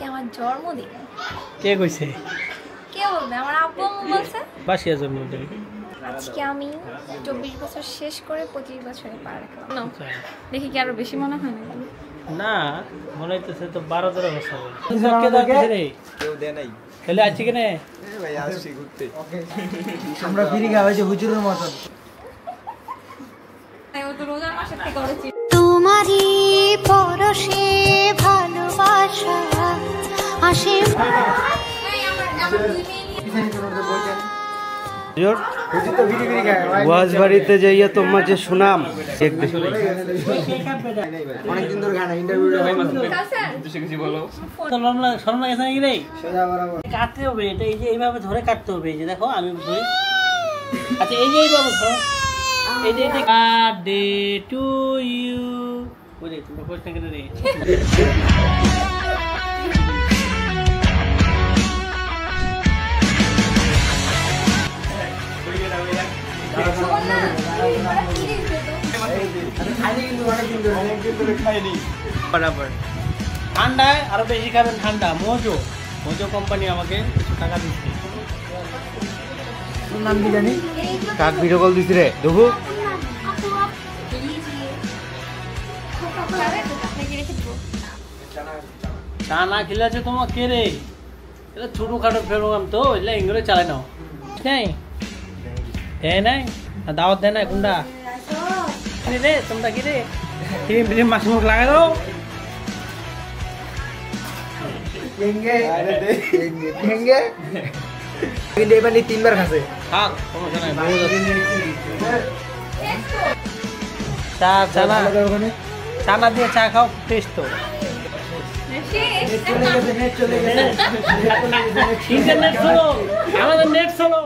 আজকে আমার জন্মদিন। কে কইছে? কে বলবে? আমার আব্বু আম্মু বলছে। বাসিয়া জন্মদিন। আজকে আমি 24 বছর শেষ করে 25 বছরে পা রাখলাম। না দেখি কি আরো বেশি মনে হয় নাকি? না মনে হইতেছে তো 12-13 বছর হবে। কেউ দেয় নাই। তাহলে আজকে কেন? ভাই আসছি ঘুরতে। আমরা ফিরে গাওয়া যে হুজুরের মতন। তাই ও তো রোজার মাসে থেকে করেছি। তোমারই পরশে ভালোবাসা আসে। বাড়িতে যাইয়া তোমার যে সুনাম অনেকদিন ধরে গানা ইন্টারভিউ কাটতে হবে, এটা এই যে এইভাবে ধরে কাটতে হবে। এই যে দেখো আমি ধরি, আচ্ছা এই যে এইভাবে ধরো, এই যে বার্থডে টু ইউ বলে তোমরা প্রশ্ন কেন রে? ঠান্ডায় আরো বেশি খাবেন ঠান্ডা। মোজো মোজো কোম্পানি আমাকে কিছু টাকা দিচ্ছে। নাম কি জানি? কাক ভিডিও কল দিছি রে দেখো। চা না খেলে আছে তোমার কে রে? এটা ছোটো খাটো প্রোগ্রাম তো, এগুলো ইংরেজি চালায় নাও নাই দেয় নাই দাওয়াত দেয় নাই কোনটা রে? তোমরা কি রে ফিল্ম মাছ মুখ লাগাই দাও। কিন্তু এবার 3বার খাসে। থাক সমস্যা নাই, চা চা না চা না দিয়ে চা খাও, টেস্ট তো। ইন্টারনেট চলো, আমাদের নেট চলো।